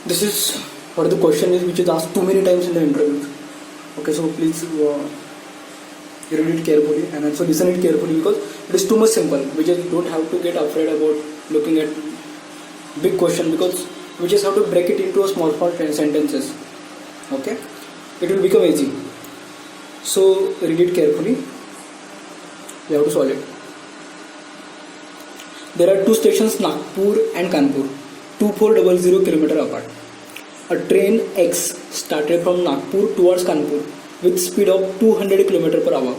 This is what the question is, which is asked too many times in the interview. Okay, so please read it carefully and also listen it carefully, because it is too much simple. We just don't have to get afraid about looking at big question, because we just have to break it into a small sentences. Okay, it will become easy. So read it carefully. You have to solve it. There are two stations, Nagpur and Kanpur, 2400 km apart. A train X started from Nagpur towards Kanpur with speed of 200 km per hour,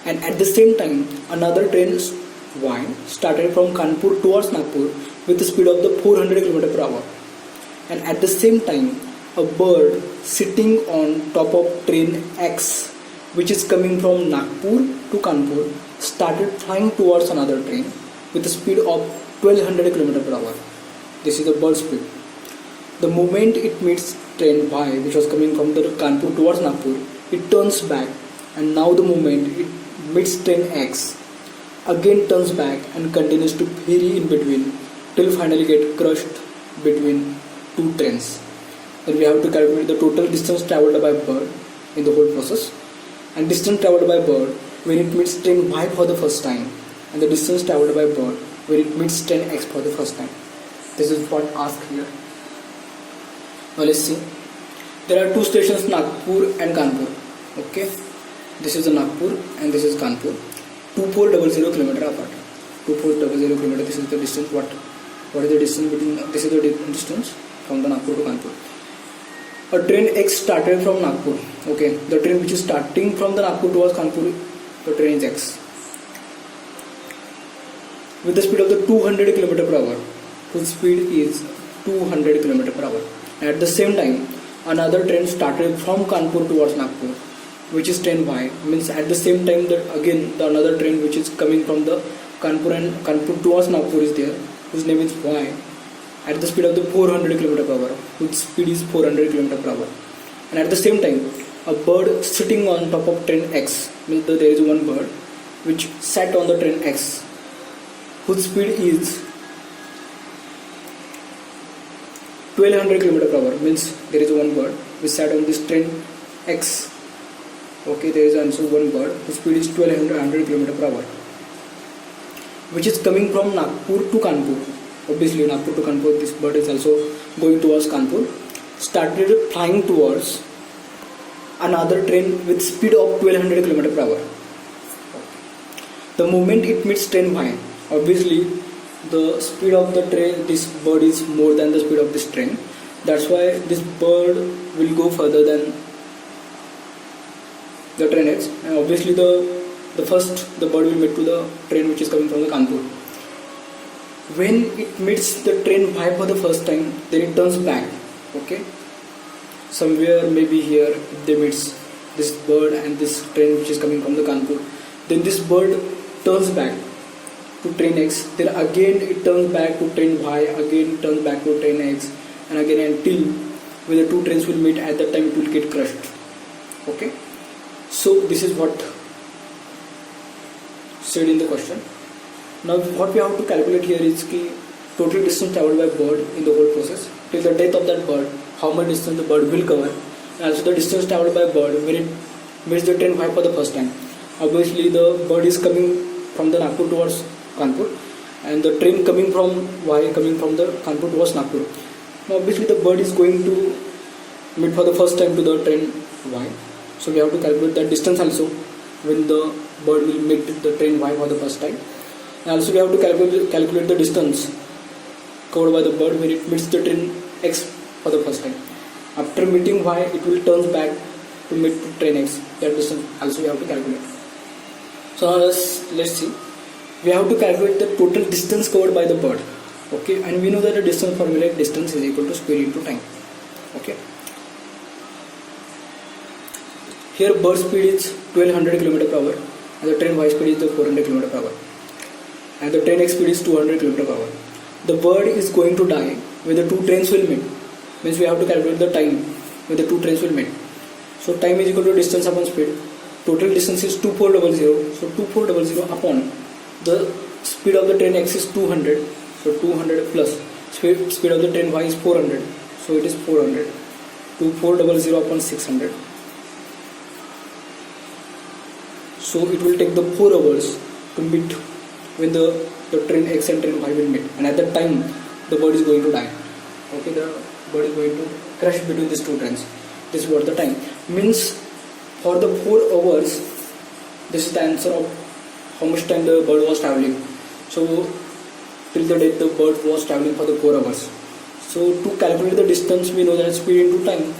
and at the same time another train Y started from Kanpur towards Nagpur with the speed of the 400 km per hour, and at the same time a bird sitting on top of train X, which is coming from Nagpur to Kanpur, started flying towards another train with a speed of 1200 km per hour. This is the bird speed. The moment it meets train Y, which was coming from the Kanpur towards Nagpur, it turns back, and now the moment it meets train X, again turns back and continues to vary in between till finally get crushed between two trains. Then we have to calculate the total distance travelled by bird in the whole process, and distance travelled by bird when it meets train Y for the first time, and the distance travelled by bird when it meets train X for the first time. This is what asked here. Now let's see. There are two stations, Nagpur and Kanpur. Okay, this is the Nagpur and this is Kanpur. 2400 km apart. 2400 km. This is the distance. What is the distance between? This is the distance from the Nagpur to Kanpur. A train X started from Nagpur. Okay, the train which is starting from the Nagpur towards Kanpur, the train is X, with the speed of the 200 km per hour. Whose speed is 200 km per hour. And at the same time, another train started from Kanpur towards Nagpur, which is train Y. Means at the same time that again the another train which is coming from the Kanpur towards Nagpur is there, whose name is Y, at the speed of the 400 km per hour. Whose speed is 400 km per hour. And at the same time, a bird sitting on top of train X, means that there is one bird which sat on the train X, whose speed is 1200 km per hour. Means there is one bird which sat on this train X. Okay, there is also one bird whose speed is 1200 km per hour, which is coming from Nagpur to Kanpur. Obviously Nagpur to Kanpur, this bird is also going towards Kanpur, started flying towards another train with speed of 1200 km per hour. The moment it meets train Y, obviously the speed of the train, this bird is more than the speed of this train. That's why this bird will go further than the train X, and obviously the bird will meet to the train which is coming from the Kanpur. When it meets the train Y for the first time, then it turns back. Okay, somewhere maybe here they meets this bird and this train which is coming from the Kanpur. Then this bird turns back to train X, then again it turns back to train Y, again turns back to train X, and again until when the two trains will meet, at that time it will get crushed. Okay, so this is what said in the question. Now what we have to calculate here is the total distance travelled by bird in the whole process till the death of that bird, how much distance the bird will cover, and also the distance travelled by bird when it meets the train Y for the first time. Obviously the bird is coming from the Nagpur towards Kanpur, and the train coming from Y coming from the Kanpur towards Nagpur. Now obviously the bird is going to meet for the first time to the train Y, so we have to calculate that distance also when the bird will meet the train Y for the first time, and also we have to calculate the distance covered by the bird when it meets the train X for the first time. After meeting Y, it will turn back to meet train X. That distance also we have to calculate. So now let's see. We have to calculate the total distance covered by the bird. Okay, and we know that the distance formula, distance is equal to speed into time. Okay, here bird speed is 1200 km per hour, and the train Y speed is the 400 km per hour, and the train X speed is 200 km per hour. The bird is going to die when the two trains will meet. Means we have to calculate the time when the two trains will meet. So time is equal to distance upon speed. Total distance is 2400. So 2400 upon the speed of the train X is 200. So 200 plus speed of the train Y is 400. So it is 400. 2400 upon 600. So it will take the 4 hours to meet when the train X and train Y will meet, and at that time the bird is going to die. Okay, the bird is going to crash between these two trains. This is what the time means. For the 4 hours, this is the answer of how much time the bird was traveling. So till the date the bird was traveling for the 4 hours. So to calculate the distance, we know that speed into time.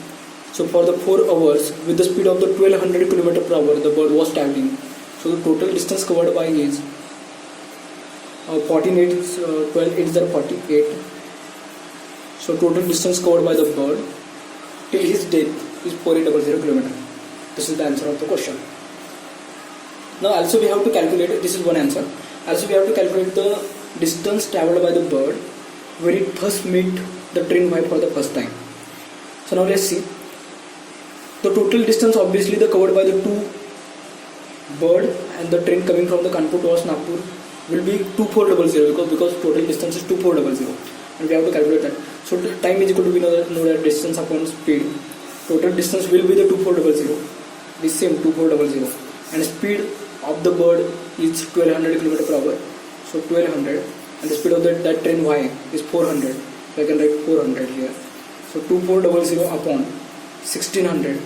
So for the 4 hours, with the speed of the 1200 km per hour, the bird was traveling. So the total distance covered by is 14 8 12 8 are 48. So total distance covered by the bird till his death is 4800 km. This is the answer of the question. Now also we have to calculate, this is one answer. Also we have to calculate the distance travelled by the bird when it first meet the train Y for the first time. So now let's see. The total distance obviously the covered by the two bird and the train coming from the Kanpur towards Nagpur will be 2400 because total distance is 2400 and we have to calculate that. So the time is equal to, we know that distance upon speed. Total distance will be the 2400, this same 2400, and speed of the bird is 1200 km per hour. So 1200, and the speed of that train Y is 400. So I can write 400 here. So 2400 upon 1600.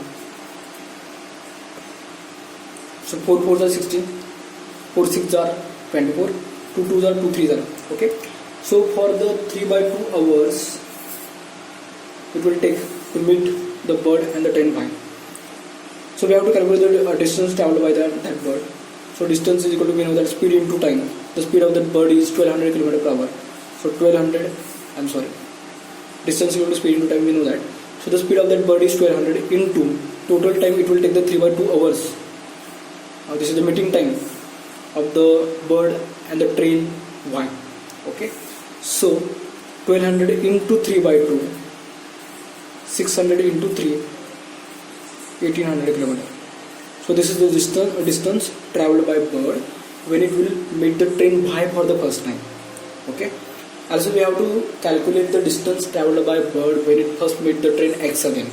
So 4 4s are 16, 4 6s are 24, 2 2s are 2 3s are. Okay. So for the 3/2 hours, it will take to meet the bird and the train Y. So we have to calculate the distance traveled by that bird. So distance is equal to, we know that speed into time. The speed of that bird is 1200 km per hour. So 1200, I'm sorry. Distance equal to speed into time, we know that. So the speed of that bird is 1200 into total time, it will take the 3/2 hours. Now this is the meeting time of the bird and the train Y. Okay. So 1200 into 3/2, 600 into 3, 1800 km. So this is the distance traveled by bird when it will meet the train Y for the first time. Okay. Also we have to calculate the distance traveled by bird when it first meet the train X again.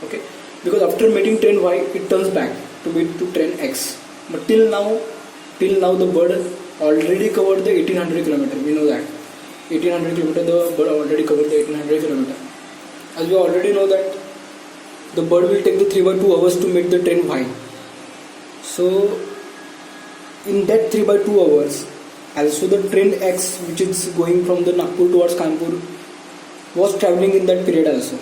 Okay. Because after meeting train Y, it turns back to meet to train X. But till now the bird already covered the 1800 km. We know that 1800 km the bird already covered the 1800 km. As we already know that the bird will take the 3/2 hours to meet the train Y. So in that 3/2 hours, also the train X, which is going from the Nagpur towards Kanpur, was traveling in that period also.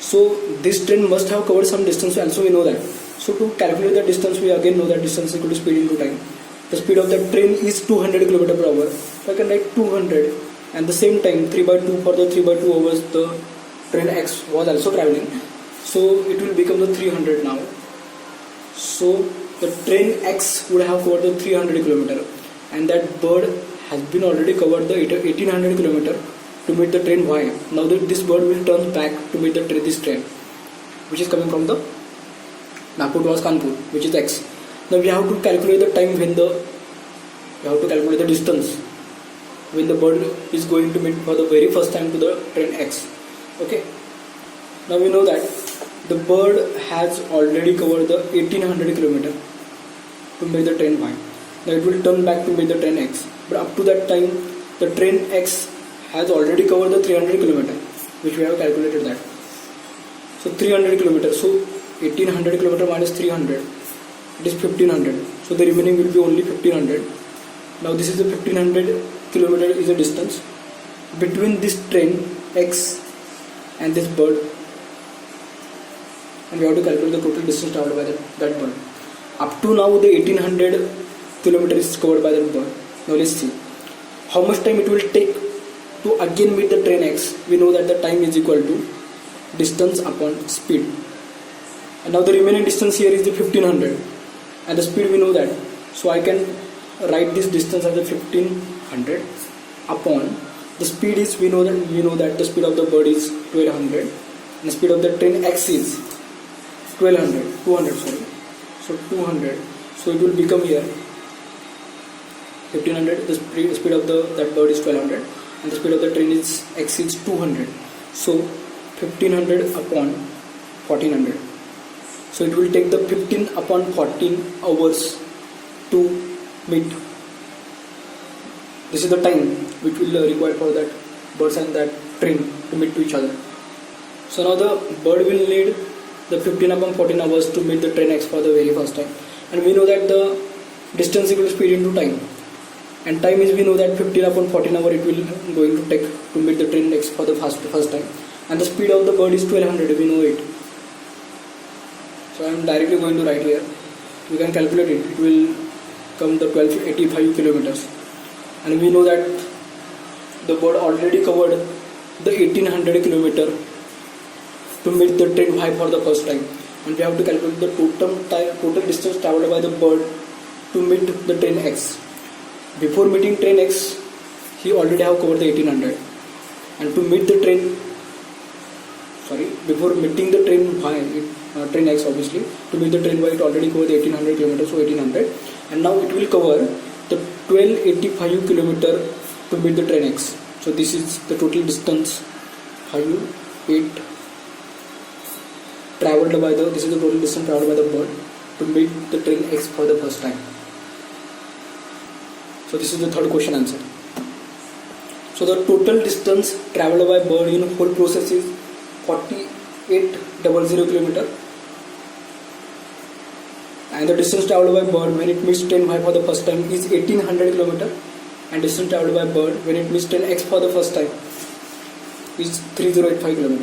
So this train must have covered some distance, also we know that. So to calculate the distance, we again know that distance is equal to speed into time. The speed of that train is 200 km per hour. So I can write 200, and the same time 3/2, for the 3/2 hours the train X was also traveling. So it will become the 300 now. So the train X would have covered the 300 km, and that bird has been already covered the 1800 km to meet the train Y. Now this bird will turn back to meet this train, which is coming from the Nagpur towards Kanpur, which is X. Now we have to calculate the time when we have to calculate the distance when the bird is going to meet for the very first time to the train X. Okay. Now we know that the bird has already covered the 1800 km to meet the train Y. Now it will turn back to meet the train X. But up to that time, the train X has already covered the 300 km, which we have calculated that. So 300 km. So 1800 km minus 300, it is 1500. So the remaining will be only 1500. Now this is the 1500 km is the distance between this train X and this bird, and we have to calculate the total distance traveled by that bird. Up to now the 1800 km is covered by that bird. Now let's see how much time it will take to again meet the train X. We know that the time is equal to distance upon speed, and now the remaining distance here is the 1500, and the speed we know that. So I can write this distance as the 1500 upon the speed is, we know that the speed of the bird is 1200 and the speed of the train X is 200 sorry. So 200, so it will become here 1500. The speed of that bird is 1200 and the speed of the train is X is 200. So 1500 upon 1400. So it will take the 15 upon 14 hours to meet. This is the time which will require for that birds and that train to meet to each other. So now the bird will need the 15 upon 14 hours to meet the train X for the very first time. And we know that the distance equals speed into time. And time is, we know that 15 upon 14 hours it will going to take to meet the train X for the first time. And the speed of the bird is 1200, we know it. So I am directly going to write here. We can calculate it. It will come to 1285 kilometers. And we know that the bird already covered the 1800 kilometer to meet the train Y for the first time. And we have to calculate the total distance traveled by the bird to meet the train X. Before meeting train X, he already have covered the 1800. And to meet the train, before meeting the train Y, train X obviously, to meet the train Y, it already covered the 1800 kilometers, so 1800. And now it will cover the 1285 kilometer to meet the train X. So this is the total distance traveled by this is the total distance traveled by the bird to meet the train X for the first time. So this is the third question answer. So the total distance traveled by bird in whole process is 4800 kilometer. And the distance traveled by bird when it meets train Y for the first time is 1800 kilometer. And distance traveled by bird when it meets train X for the first time is 3085 kilometers.